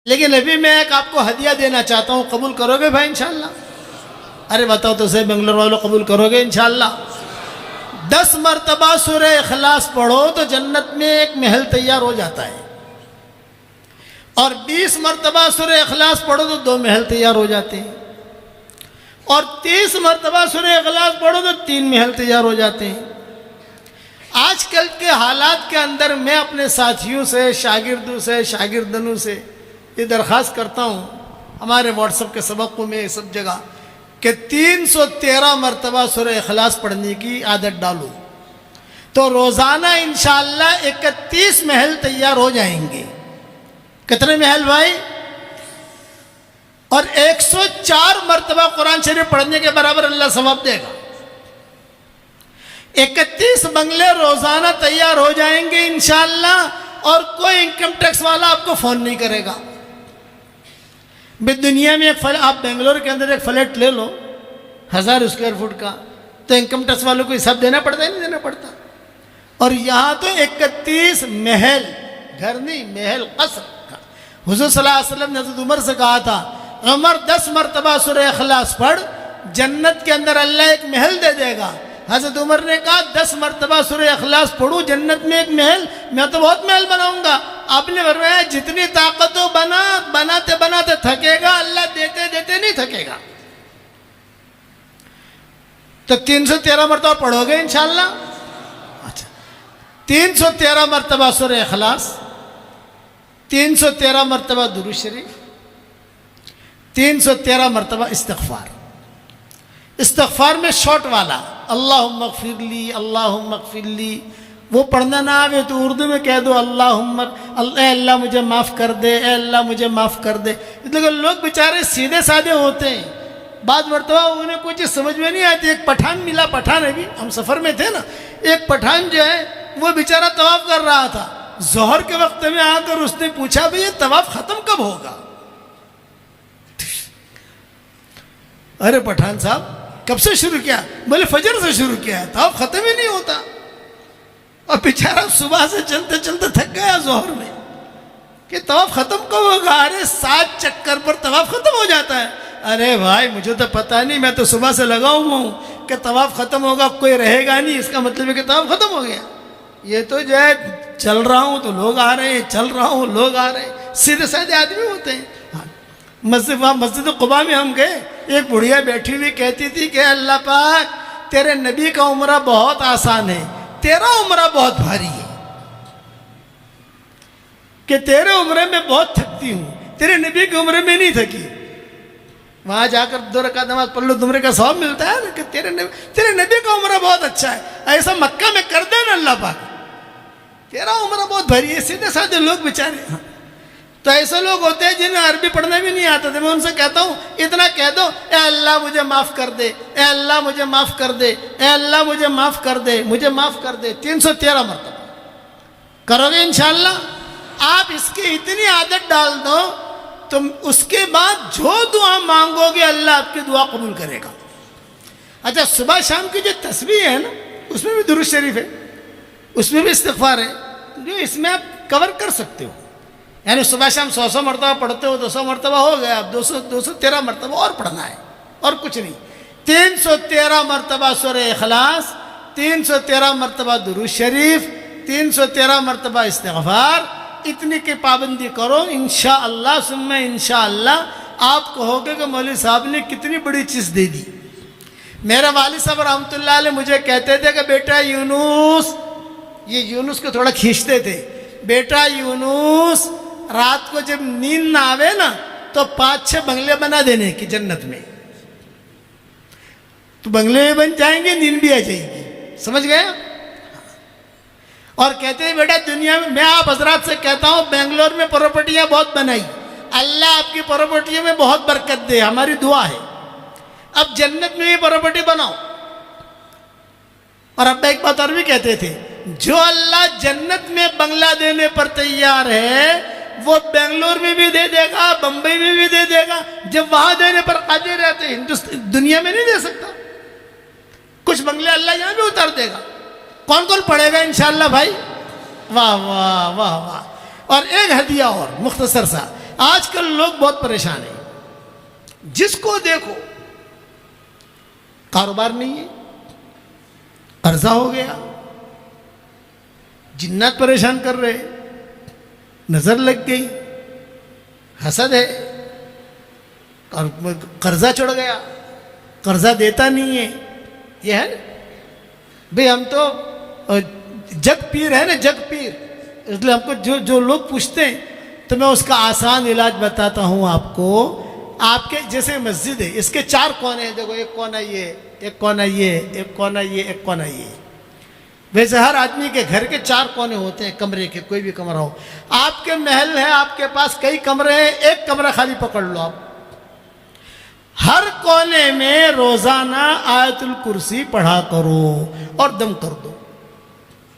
لیکن ابھی میں ایک آپ کو ہدیہ دینا چاہتا ہوں، قبول کرو گے بھائی انشاءاللہ؟ ارے بتاؤ تو صحیح بنگلور والوں، قبول کرو گے انشاءاللہ؟ 10 مرتبہ سورہ اخلاص پڑھو تو جنت میں ایک محل تیار ہو جاتا ہے، اور 20 مرتبہ سورہ اخلاص پڑھو تو 2 محل تیار ہو جاتے ہیں، اور 30 مرتبہ سورہ اخلاص پڑھو تو 3 محل تیار ہو جاتے ہیں۔ آج کل کے حالات کے اندر میں اپنے ساتھیوں سے، شاگردوں سے، شاگردنوں سے یہ درخواست کرتا ہوں، ہمارے واٹس ایپ کے سبقوں میں سب جگہ، کہ 313 مرتبہ سورہ اخلاص پڑھنے کی عادت ڈالو تو روزانہ انشاءاللہ 31 محل تیار ہو جائیں گے۔ کتنے محل بھائی؟ اور 104 مرتبہ قرآن شریف پڑھنے کے برابر اللہ ثواب دے گا۔ 31 بنگلے روزانہ تیار ہو جائیں گے انشاءاللہ، اور کوئی انکم ٹیکس والا آپ کو فون نہیں کرے گا۔ دنیا میں آپ بنگلور کے اندر ایک فلیٹ لے لو 1000 اسکوائر فٹ کا، تو انکم ٹیکس والوں کو حساب دینا پڑتا ہے نہیں دینا پڑتا؟ اور یہاں تو 31 محل، گھر نہیں محل، قصر کا۔ حضور صلی اللہ علیہ وسلم نے حضرت عمر سے کہا تھا، عمر 10 مرتبہ سورہ اخلاص پڑھ، جنت کے اندر اللہ ایک محل دے دے گا۔ حضرت عمر نے کہا 10 مرتبہ سورہ اخلاص پڑھوں، جنت میں ایک محل، میں تو بہت محل بناؤں گا۔ آپ نے فرمایا جتنی طاقت ہو بناتے بناتے تھکے گا، اللہ دیتے دیتے نہیں تھکے گا۔ تو 313 مرتبہ پڑھو گے انشاءاللہ؟ اچھا، 313 مرتبہ سورہ اخلاص، 313 مرتبہ درود شریف، 313 مرتبہ استغفار۔ استغفار میں شارٹ والا، اللہم اغفر لی، اللہم اغفر لی، وہ پڑھنا نہ آوے تو اردو میں کہہ دو اے اللہ مجھے معاف کر دے، اے اللہ مجھے معاف کر دے۔ لیکن لوگ بیچارے سیدھے سادھے ہوتے ہیں، بعض مرتبہ انہیں کوئی چیز سمجھ میں نہیں آتی۔ ایک پٹھان ملا، پٹھان ابھی ہم سفر میں تھے نا، ایک پٹھان جو ہے وہ بیچارہ طواف کر رہا تھا، ظہر کے وقت میں آ کر اس نے پوچھا بھئی یہ طواف ختم کب ہوگا؟ ارے پٹھان صاحب کب سے شروع کیا؟ بولے فجر سے شروع کیا ہے، طواف ختم ہی نہیں ہوتا۔ اور بیچارہ صبح سے چلتے چلتے تھک گیا ظہر میں کہ طواف ختم کب ہوگا؟ ارے 7 چکر پر طواف ختم ہو جاتا ہے۔ ارے بھائی مجھے تو پتہ نہیں، میں تو صبح سے لگا ہوا ہوں کہ طواف ختم ہوگا، کوئی رہے گا نہیں، اس کا مطلب ہے کہ طواف ختم ہو گیا۔ یہ تو جو ہے چل رہا ہوں تو لوگ آ رہے ہیں، چل رہا ہوں لوگ آ رہے ہیں، سیدھے سادھے آدمی ہوتے ہیں۔ مسجد قباء میں ہم گئے، ایک بڑھیا بیٹھی ہوئی کہتی تھی کہ اللہ پاک تیرے نبی کا عمرہ بہت آسان ہے، تیرا عمرہ بہت بھاری ہے، کہ تیرے عمرے میں بہت تھکتی ہوں، تیرے نبی کے عمرے میں نہیں تھکی۔ وہاں جا کر 2 رکعت نماز پڑھ لو، عمرے کا ثواب ملتا ہے نا، کہ تیرے نبی کا عمرہ بہت اچھا ہے، ایسا مکہ میں کر دے نا اللہ پاک، تیرا عمرہ بہت بھاری ہے۔ سیدھے سادھے لوگ بیچارے، تو ایسے لوگ ہوتے ہیں جنہیں عربی پڑھنا بھی نہیں آتا تھا، میں ان سے کہتا ہوں اتنا کہہ دو، اے اللہ مجھے معاف کر دے، اے اللہ مجھے معاف کر دے، اے اللہ مجھے معاف کر دے، مجھے معاف کر دے، 313 مرتبہ کرو گے انشاءاللہ؟ آپ اس کی اتنی عادت ڈال دو، تم اس کے بعد جو دعا مانگو گے اللہ آپ کی دعا قبول کرے گا۔ اچھا، صبح شام کی جو تسبیح ہے نا، اس میں بھی درود شریف ہے، اس میں بھی استغفار ہے، جو اس میں آپ کور کر سکتے ہو، یعنی صبح شام 100 مرتبہ پڑھتے ہو، 200 مرتبہ ہو گیا، اب 213 مرتبہ اور پڑھنا ہے، اور کچھ نہیں۔ 313 مرتبہ سورہ اخلاص، 313 مرتبہ درود شریف، 313 مرتبہ استغفار، اتنی کی پابندی کرو، انشاءاللہ ثم انشاءاللہ آپ کہو گے کہ مولوی صاحب نے کتنی بڑی چیز دے دی۔ میرے والد صاحب رحمۃ اللہ علیہ مجھے کہتے تھے کہ بیٹا یونس، یہ یونس کو تھوڑا کھینچتے تھے، بیٹا یونس رات کو جب نیند نہ آوے نا تو 5-6 بنگلے بنا دینے کی جنت میں، تو بنگلے میں بن جائیں گے، نیند بھی آ جائے گی، سمجھ گئے؟ اور کہتے ہیں بیٹا دنیا میں آپ حضرات سے کہتا ہوں بنگلور میں پراپرٹیاں بہت بنائی، اللہ آپ کی پراپرٹیوں میں بہت برکت دے، ہماری دعا ہے، اب جنت میں بھی پراپرٹی بناؤ۔ اور ابا ایک بات اور بھی کہتے تھے، جو اللہ جنت میں بنگلہ دینے پر تیار ہے وہ بنگلور میں بھی دے دے گا، بمبئی میں بھی دے دے گا، جب وہاں دینے پر قادر رہتے ہندوستان دنیا میں نہیں دے سکتا، کچھ بنگلے اللہ یہاں بھی اتار دے گا۔ کون کون پڑھے گا انشاءاللہ بھائی؟ واہ واہ واہ واہ۔ اور ایک ہدیہ اور مختصر سا، آج کل لوگ بہت پریشان ہیں، جس کو دیکھو کاروبار نہیں ہے، قرضہ ہو گیا، جنات پریشان کر رہے، نظر لگ گئی، حسد ہے، قرضہ چڑھ گیا، قرضہ دیتا نہیں ہے، یہ ہے نا بھئی ہم تو جگ پیر ہے نا، جگ پیر، اس لیے ہم کو جو لوگ پوچھتے ہیں تو میں اس کا آسان علاج بتاتا ہوں آپ کو. آپ کے جیسے مسجد ہے، اس کے 4 کونے ہیں، دیکھو ایک کونا یہ، ایک کونا یہ، ایک کونا یہ، ایک کونا یہ. ویسے ہر آدمی کے گھر کے 4 کونے ہوتے ہیں کمرے کے، کوئی بھی کمرہ ہو. آپ کے محل ہے، آپ کے پاس کئی کمرے ہیں، ایک کمرہ خالی پکڑ لو آپ. ہر کونے میں روزانہ آیت الکرسی پڑھا کرو اور دم کر دو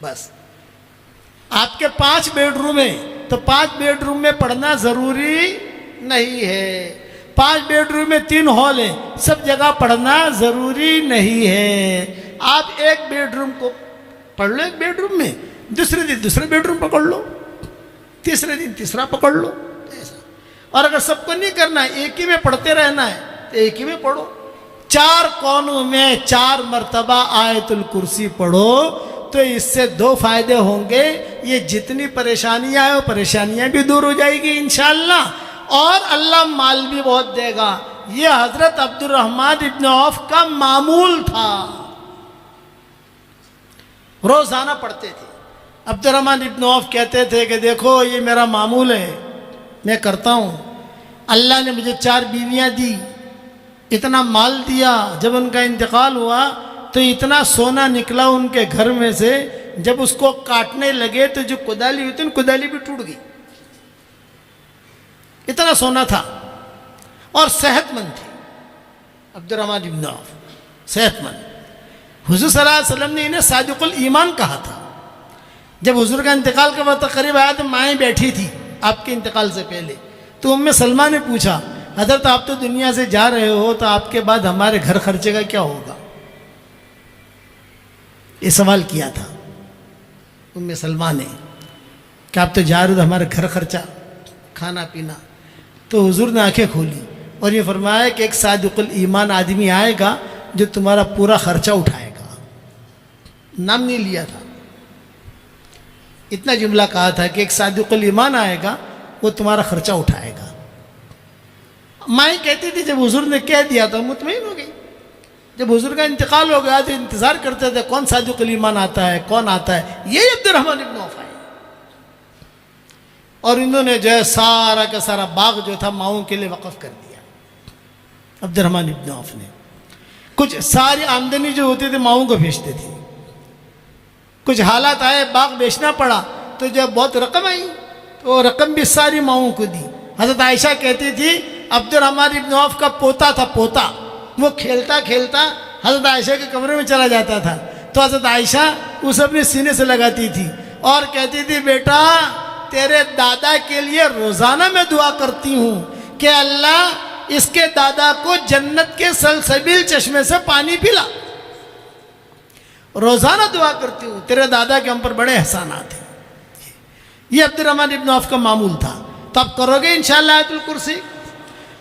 بس. آپ کے 5 بیڈ روم ہیں تو 5 بیڈ روم میں پڑھنا ضروری نہیں ہے. 5 بیڈ روم میں 3 ہال ہیں، سب جگہ پڑھنا ضروری نہیں ہے. آپ ایک بیڈ روم کو پڑھ لو ایک بیڈ روم میں، دوسرے دن دوسرے بیڈ روم پکڑ لو، تیسرے دن تیسرا پکڑ لو. اور اگر سب کو نہیں کرنا ہے، ایک ہی میں پڑھتے رہنا ہے تو ایک ہی میں پڑھو. 4 کونوں میں 4 مرتبہ آیت الکرسی پڑھو تو اس سے 2 فائدے ہوں گے. یہ جتنی پریشانیاں ہیں وہ پریشانیاں بھی دور ہو جائے گی انشاءاللہ، اور اللہ مال بھی بہت دے گا. یہ حضرت عبد الرحمن ابن عوف کا معمول تھا، روزانہ پڑھتے تھے. عبد الرحمن ابن عوف کہتے تھے کہ دیکھو یہ میرا معمول ہے، میں کرتا ہوں. اللہ نے مجھے 4 بیویاں دی، اتنا مال دیا. جب ان کا انتقال ہوا تو اتنا سونا نکلا ان کے گھر میں سے، جب اس کو کاٹنے لگے تو جو کدالی ہوئی تھی کدالی بھی ٹوٹ گئی، اتنا سونا تھا. اور صحت مند تھے عبد الرحمن ابن عوف، صحت مند. حضور صلی اللہ علیہ وسلم نے انہیں صادق الایمان کہا تھا. جب حضور کا انتقال کا وقت قریب آیا تو مائیں بیٹھی تھی آپ کے انتقال سے پہلے. تو ام سلمہ نے پوچھا حضرت آپ تو دنیا سے جا رہے ہو تو آپ کے بعد ہمارے گھر خرچے کا کیا ہوگا؟ یہ سوال کیا تھا ام سلمہ نے کہ آپ تو جا رہے ہو تو ہمارے گھر خرچہ، کھانا پینا. تو حضور نے آنکھیں کھولی اور یہ فرمایا کہ ایک صادق الایمان آدمی آئے گا جو تمہارا پورا خرچہ اٹھائے گا. نام نہیں لیا تھا، اتنا جملہ کہا تھا کہ ایک صادق الایمان آئے گا وہ تمہارا خرچہ اٹھائے گا. مائیں کہتی تھی جب حضور نے کہہ دیا تو مطمئن ہو گئی. جب حضور کا انتقال ہو گیا تو انتظار کرتے تھے کون صادق الایمان آتا ہے، کون آتا ہے. یہ عبد الرحمن ابن عوف ہے. اور انہوں نے جو ہے سارا کا سارا باغ جو تھا ماؤں کے لیے وقف کر دیا عبد الرحمن ابن عوف نے. کچھ ساری آمدنی جو ہوتی تھی ماؤں کو بھیجتے تھے. کچھ حالات آئے باغ بیچنا پڑا تو جب بہت رقم آئی تو وہ رقم بھی ساری ماؤں کو دی. حضرت عائشہ کہتی تھی عبد الرحمن ابن عوف کا پوتا تھا، پوتا، وہ کھیلتا کھیلتا حضرت عائشہ کے کمرے میں چلا جاتا تھا تو حضرت عائشہ اس اپنے سینے سے لگاتی تھی اور کہتی تھی بیٹا تیرے دادا کے لیے روزانہ میں دعا کرتی ہوں کہ اللہ اس کے دادا کو جنت کے سلسبیل چشمے سے پانی پلا. روزانہ دعا کرتی ہوں، تیرے دادا کے ہم پر بڑے احسانات ہیں. یہ عبد الرحمن ابن عوف کا معمول تھا. تو آپ کرو گے انشاءاللہ آیت الکرسی.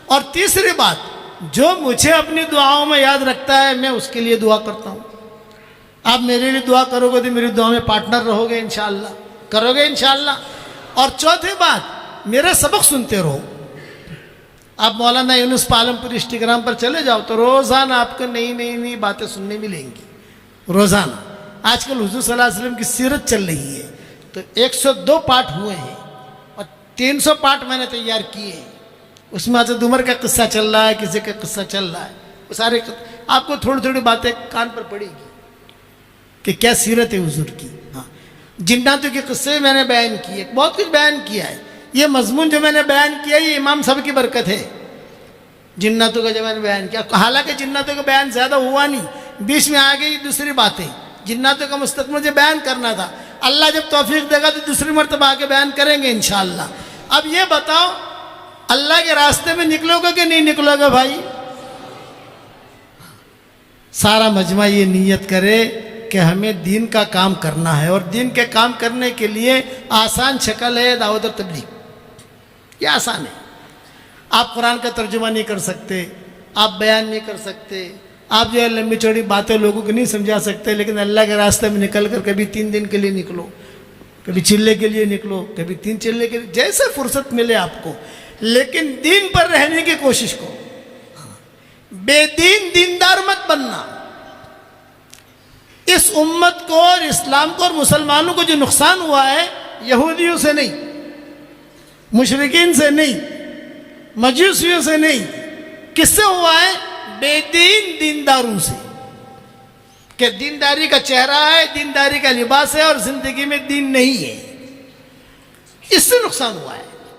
اور تیسری بات، جو مجھے اپنی دعاؤں میں یاد رکھتا ہے میں اس کے لیے دعا کرتا ہوں. آپ میرے لیے دعا کرو گے تو میری دعا میں پارٹنر رہو گے انشاءاللہ، کرو گے انشاءاللہ. اور چوتھی بات، میرے سبق سنتے رہو. آپ مولانا یونس پالم پور انسٹاگرام پر چلے جاؤ تو روزانہ آپ کو نئی نئی نئی باتیں سننے ملیں گی روزانہ. آج کل حضور صلی اللہ علیہ وسلم کی سیرت چل رہی ہے تو 102 پارٹ ہوئے ہیں اور 300 پارٹ میں نے تیار کیے ہیں. اس میں حضرت عمر کا قصہ چل رہا ہے، کسی کا قصہ چل رہا ہے. وہ سارے آپ کو تھوڑی تھوڑی باتیں کان پر پڑے گی کہ کیا سیرت ہے حضور کی. ہاں، جناتوں کے قصے میں نے بیان کیے، بہت کچھ بیان کیا ہے. یہ مضمون جو میں نے بیان کیا یہ امام صاحب کی برکت ہے. جناتوں کا جو میں نے بیان کیا، حالانکہ جناتوں کا بیان زیادہ ہوا نہیں، بیچ میں آ گئی دوسری باتیں. جناتوں کا مستقبل مجھے بیان کرنا تھا، اللہ جب توفیق دے گا تو دوسری مرتبہ آ کے بیان کریں گے انشاءاللہ. اب یہ بتاؤ اللہ کے راستے میں نکلو گے کہ نہیں نکلو گے بھائی؟ سارا مجمع یہ نیت کرے کہ ہمیں دین کا کام کرنا ہے، اور دین کے کام کرنے کے لیے آسان شکل ہے دعوت و تبلیغ. یہ آسان ہے. آپ قرآن کا ترجمہ نہیں کر سکتے، آپ بیان نہیں کر سکتے، آپ جو ہے لمبی چوڑی باتیں لوگوں کو نہیں سمجھا سکتے، لیکن اللہ کے راستے میں نکل کر کبھی 3 دن کے لیے نکلو، کبھی چلے کے لیے نکلو، کبھی 3 چلے کے لیے، جیسے فرصت ملے آپ کو، لیکن دین پر رہنے کی کوشش کرو، بے دین دیندار مت بننا۔ اس امت کو اور اسلام کو اور مسلمانوں کو جو نقصان ہوا ہے یہودیوں سے نہیں، مشرکین سے نہیں، مجوسیوں سے نہیں، کس سے ہوا ہے؟ بے دین دینداروں سے، کہ دینداری کا چہرہ ہے، دینداری کا لباس ہے اور زندگی میں دین نہیں ہے، اس سے نقصان ہوا ہے۔